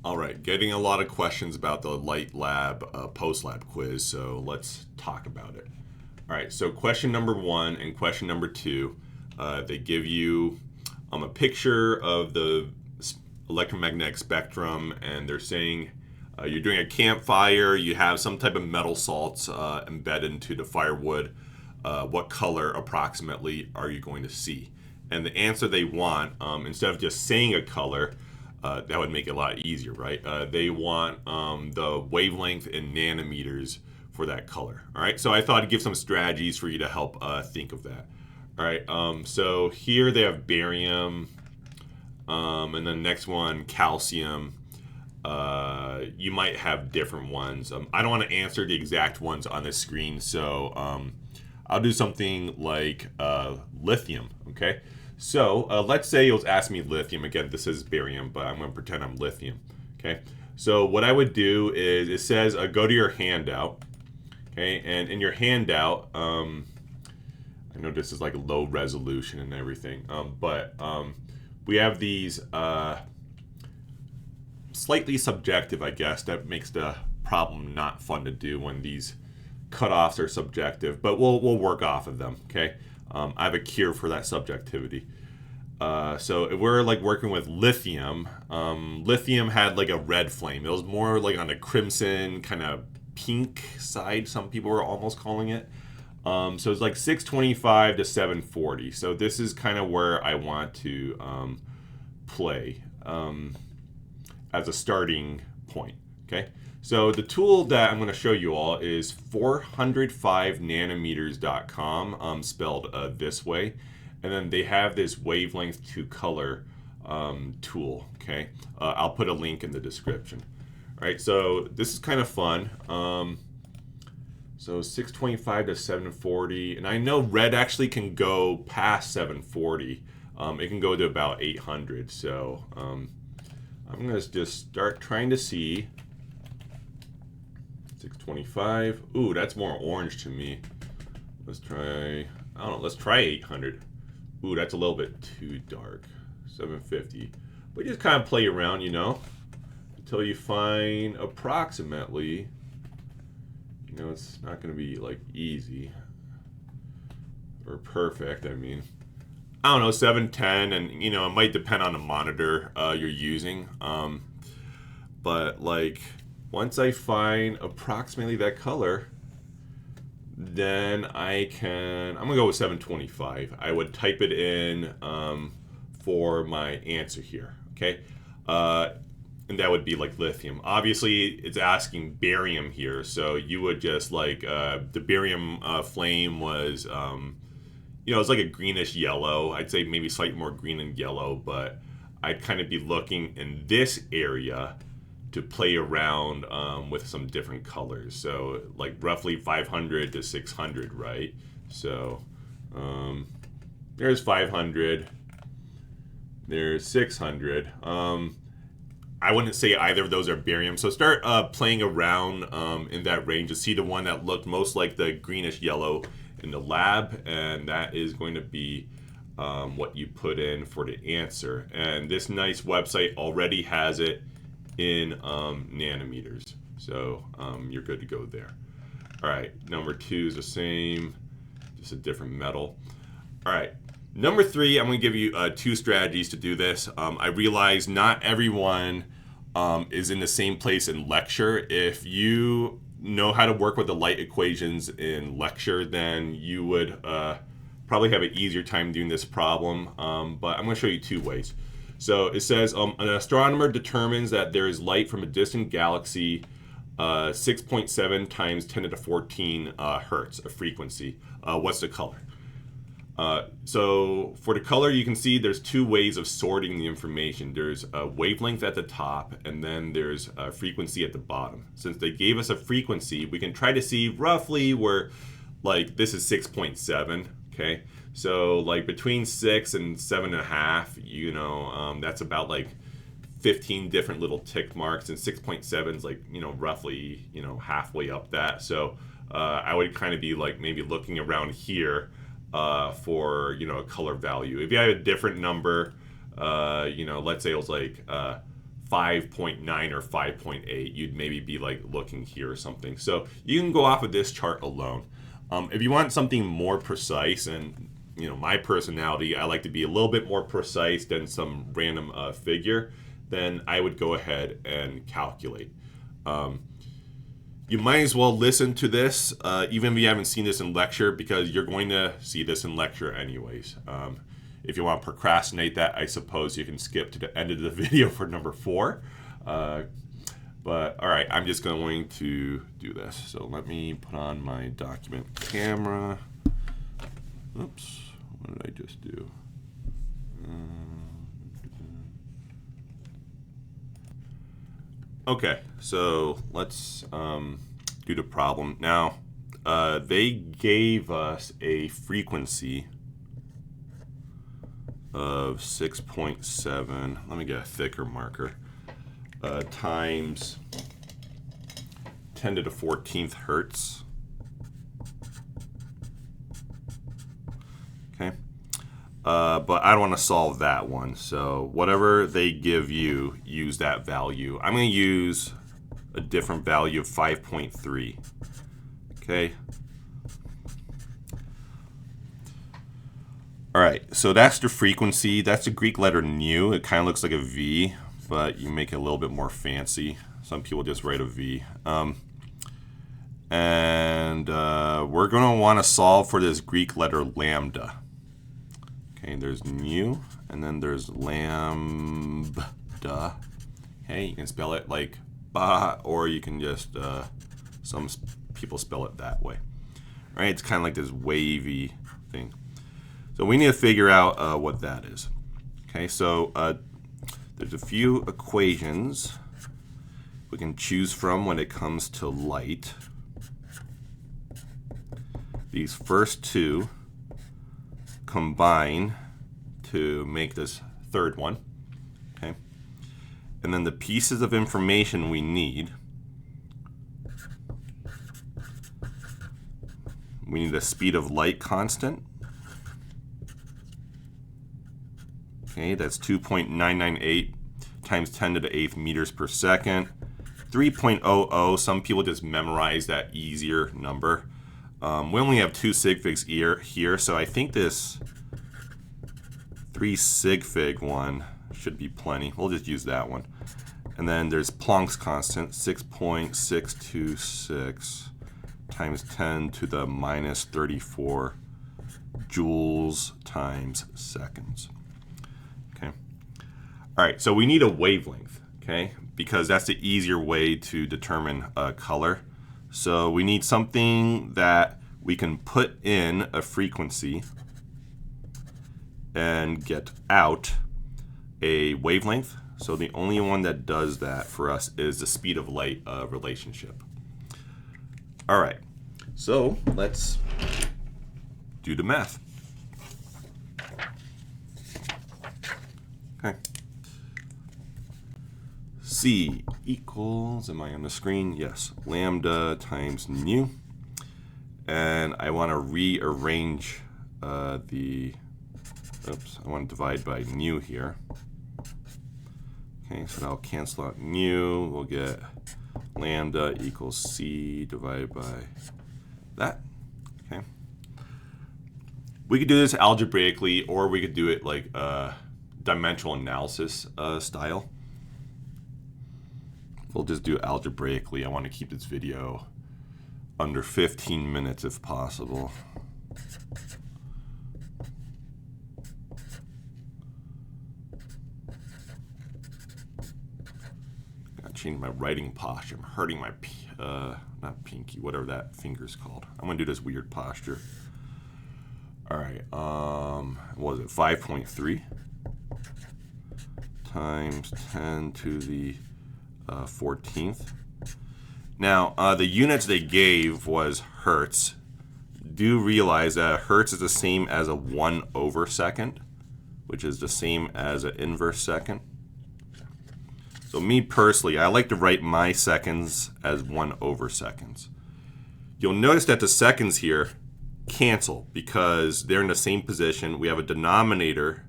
All right, getting a lot of questions about the Light Lab post lab quiz, so let's talk about it. All right, so question number one and question number two, they give you a picture of the electromagnetic spectrum, and they're saying you're doing a campfire, you have some type of metal salts embedded into the firewood. What color approximately are you going to see? And the answer they want, instead of just saying a color, that would make it a lot easier, right? They want the wavelength in nanometers for that color. All right, so I thought I'd give some strategies for you to help think of that. All right, so here they have barium, and then next one, calcium. You might have different ones. I don't want to answer the exact ones on the screen, so I'll do something like lithium, okay? So let's say it was asking me lithium. Again, this is barium, but I'm going to pretend I'm lithium, okay? So what I would do is it says go to your handout, okay? And in your handout, I know this is like low resolution and everything, but we have these slightly subjective, I guess. That makes the problem not fun to do when these cutoffs are subjective, but we'll work off of them, okay? I have a cure for that subjectivity. So if we're like working with lithium, lithium had like a red flame. It was more like on the crimson kind of pink side. Some people were almost calling it. So it's like 625 to 740. So this is kind of where I want to play as a starting point. Okay. So the tool that I'm going to show you all is 405nanometers.com, spelled this way. And then they have this wavelength to color tool. Okay. I'll put a link in the description. All right. So this is kind of fun. So 625 to 740. And I know red actually can go past 740. It can go to about 800. So I'm going to just start trying to see. 625. Ooh, that's more orange to me. Let's try, I don't know, let's try 800. Ooh, that's a little bit too dark. 750. But just kind of play around, you know, until you find approximately, you know, it's not going to be like easy or perfect. I mean, I don't know, 710, and you know, it might depend on the monitor you're using. But like, once I find approximately that color, then I'm gonna go with 725. I would type it in for my answer here, okay? And that would be like lithium. Obviously, it's asking barium here, so you would just like, the barium flame was, you know, it's like a greenish yellow. I'd say maybe slightly more green and yellow, but I'd kind of be looking in this area to play around with some different colors. So like roughly 500 to 600, right? So there's 500, there's 600. I wouldn't say either of those are barium. So start playing around in that range to see the one that looked most like the greenish yellow in the lab, and that is going to be what you put in for the answer. And this nice website already has it in nanometers, so you're good to go there. All right, number two is the same, just a different metal. All right, number three, I'm going to give you two strategies to do this. I realize not everyone is in the same place in lecture. If you know how to work with the light equations in lecture, then you would probably have an easier time doing this problem, but I'm going to show you two ways. So it says an astronomer determines that there is light from a distant galaxy 6.7 times 10 to the 14 hertz, a frequency. What's the color? So for the color, you can see there's two ways of sorting the information. There's a wavelength at the top, and then there's a frequency at the bottom. Since they gave us a frequency, we can try to see roughly where, like, this is 6.7, okay? So like between 6 and 7.5, you know, that's about like 15 different little tick marks, and 6.7 is like, you know, roughly, you know, halfway up that. So I would kind of be like maybe looking around here for, you know, a color value. If you had a different number, you know, let's say it was like 5.9 or 5.8, you'd maybe be like looking here or something. So you can go off of this chart alone. If you want something more precise, and my personality, I like to be a little bit more precise than some random figure, then I would go ahead and calculate. You might as well listen to this, even if you haven't seen this in lecture, because you're going to see this in lecture anyways. If you want to procrastinate that, I suppose you can skip to the end of the video for number 4. But all right, I'm just going to do this. So let me put on my document camera. Oops, what did I just do? Okay, so let's do the problem. Now, they gave us a frequency of 6.7. Let me get a thicker marker. Times 10 to the 14th hertz. Okay. But I don't want to solve that one. So whatever they give you, use that value. I'm going to use a different value of 5.3. Okay. All right, so that's the frequency. That's the Greek letter nu. It kind of looks like a V, but you make it a little bit more fancy. Some people just write a V. We're going to want to solve for this Greek letter lambda. Okay, there's nu, and then there's lambda. Okay, you can spell it like ba, or you can just, some people spell it that way. All right, it's kind of like this wavy thing. So we need to figure out what that is. Okay, so there's a few equations we can choose from when it comes to light. These first two combine to make this third one. Okay, and then the pieces of information we need. We need a speed of light constant. Okay, that's 2.998 times 10 to the 8th meters per second. 3.00, some people just memorize that easier number. We only have 2 sig figs here, so I think this 3 sig fig one should be plenty. We'll just use that one. And then there's Planck's constant, 6.626 times 10 to the minus 34 joules times seconds. Okay. All right, so we need a wavelength, okay, because that's the easier way to determine color. So we need something that we can put in a frequency and get out a wavelength. So the only one that does that for us is the speed of light relationship. All right, so let's do the math. Okay. C equals, am I on the screen? Yes, lambda times nu. And I want to rearrange I want to divide by nu here. Okay, so that'll cancel out nu. We'll get lambda equals C divided by that. Okay. We could do this algebraically, or we could do it like dimensional analysis style. We'll just do it algebraically. I want to keep this video under 15 minutes if possible. Gotta change my writing posture. I'm hurting my, not pinky, whatever that finger's called. I'm gonna do this weird posture. All right, what was it, 5.3 times 10 to the 14th. Now, the units they gave was hertz. Do realize that hertz is the same as a 1/second, which is the same as an inverse second. So me personally, I like to write my seconds as 1/seconds. You'll notice that the seconds here cancel because they're in the same position. We have a denominator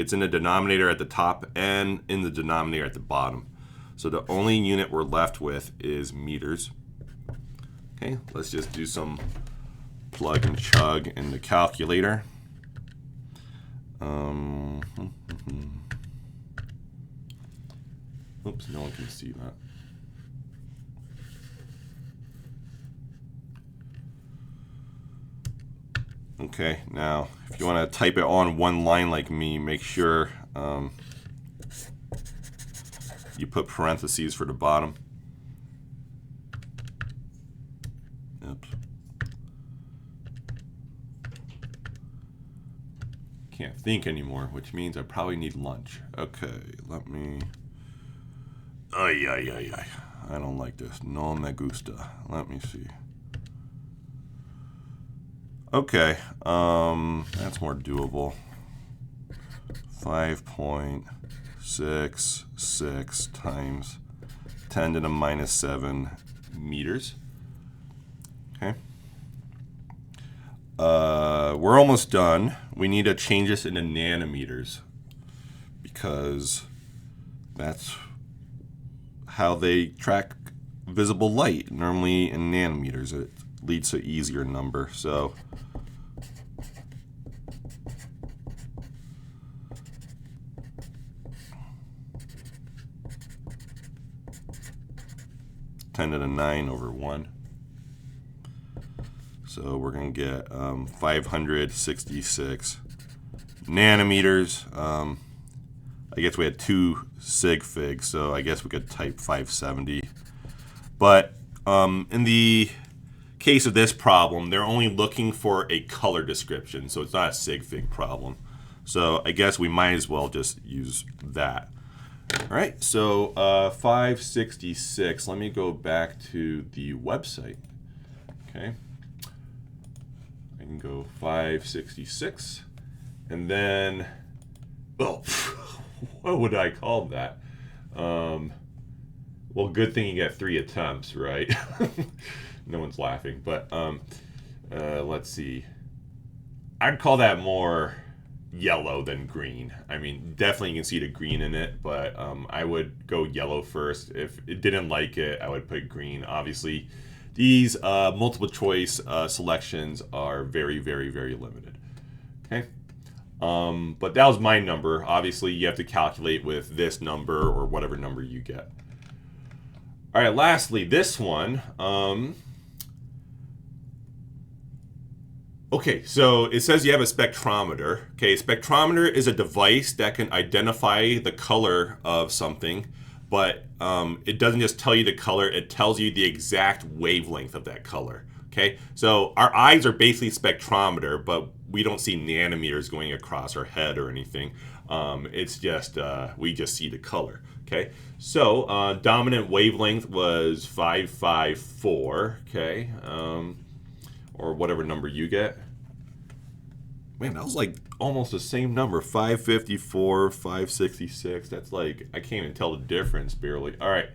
It's in the denominator at the top and in the denominator at the bottom. So the only unit we're left with is meters. Okay, let's just do some plug and chug in the calculator. Oops, no one can see that. Okay, now if you want to type it on one line like me, make sure you put parentheses for the bottom. Oops. Can't think anymore, which means I probably need lunch. Okay, let me... Ay, ay, ay, ay. I don't like this. No me gusta. Let me see. Okay, that's more doable. 5.66 times 10 to the minus 7 meters. Okay. We're almost done. We need to change this into nanometers because that's how they track visible light. Normally in nanometers, it leads to an easier number. So ten to the 9 over 1. So we're going to get 566 nanometers. I guess we had 2 sig figs, so I guess we could type 570. But in the case of this problem, they're only looking for a color description, so it's not a sig fig problem. So I guess we might as well just use that. All right, so 566. Let me go back to the website. Okay. I can go 566, and then, well, what would I call that? Well, good thing you get 3 attempts, right? No one's laughing, but let's see. I'd call that more yellow than green. I mean, definitely you can see the green in it, but I would go yellow first. If it didn't like it, I would put green. Obviously, these multiple choice selections are very, very, very limited. Okay. But that was my number. Obviously, you have to calculate with this number or whatever number you get. All right, lastly, this one. Okay, so it says you have a spectrometer. Okay, a spectrometer is a device that can identify the color of something, but it doesn't just tell you the color, it tells you the exact wavelength of that color. Okay, so our eyes are basically spectrometer, but we don't see nanometers going across our head or anything. It's just, we just see the color. Okay, so dominant wavelength was 554, okay, or whatever number you get. Man, that was like almost the same number, 554, 566. That's like, I can't even tell the difference barely. All right.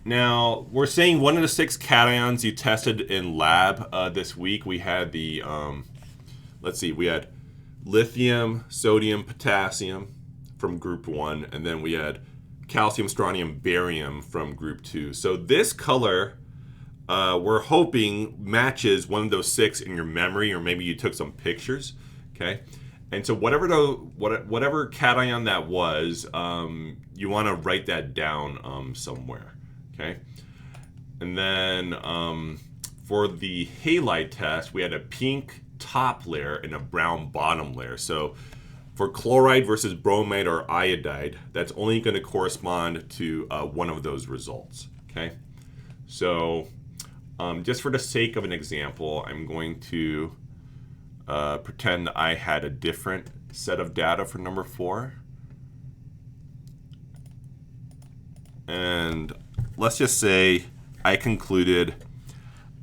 Now, we're saying one of the 6 cations you tested in lab this week. We had the, let's see, we had lithium, sodium, potassium from group 1, and then we had calcium, strontium, barium from group 2. So this color, we're hoping matches one of those 6 in your memory, or maybe you took some pictures, okay? And so whatever cation that was, you want to write that down somewhere, okay? And then for the halide test, we had a pink top layer and a brown bottom layer. So for chloride versus bromide or iodide, that's only going to correspond to one of those results, okay? So just for the sake of an example, I'm going to pretend I had a different set of data for number 4. And let's just say I concluded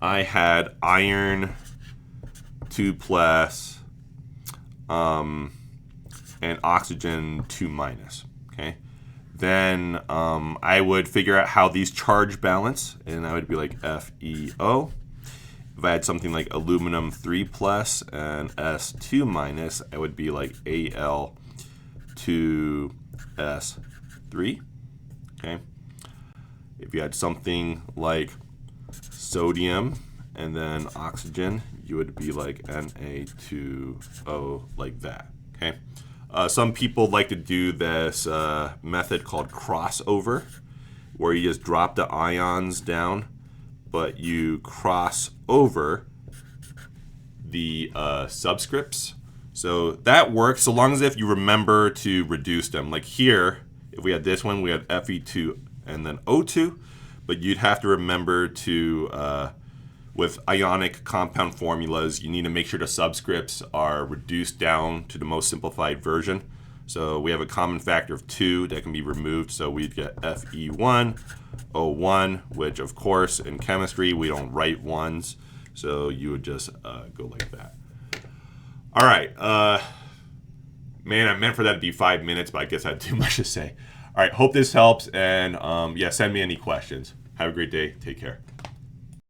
I had iron 2+, and oxygen 2-, okay? Then I would figure out how these charge balance, and I would be like FeO. If I had something like aluminum 3 plus and S2 minus, it would be like Al2S3. Okay. If you had something like sodium and then oxygen, you would be like Na2O, like that. Okay. Some people like to do this method called crossover, where you just drop the ions down, but you cross over the subscripts. So that works so long as if you remember to reduce them. Like here, if we had this one, we had Fe2 and then O2, but you'd have to remember to, with ionic compound formulas, you need to make sure the subscripts are reduced down to the most simplified version. So we have a common factor of 2 that can be removed, so we'd get Fe1O1, which of course in chemistry we don't write ones, so you would just go like that. All right, man, I meant for that to be 5 minutes, but I guess I had too much to say. All right, hope this helps, and yeah, send me any questions. Have a great day. Take care.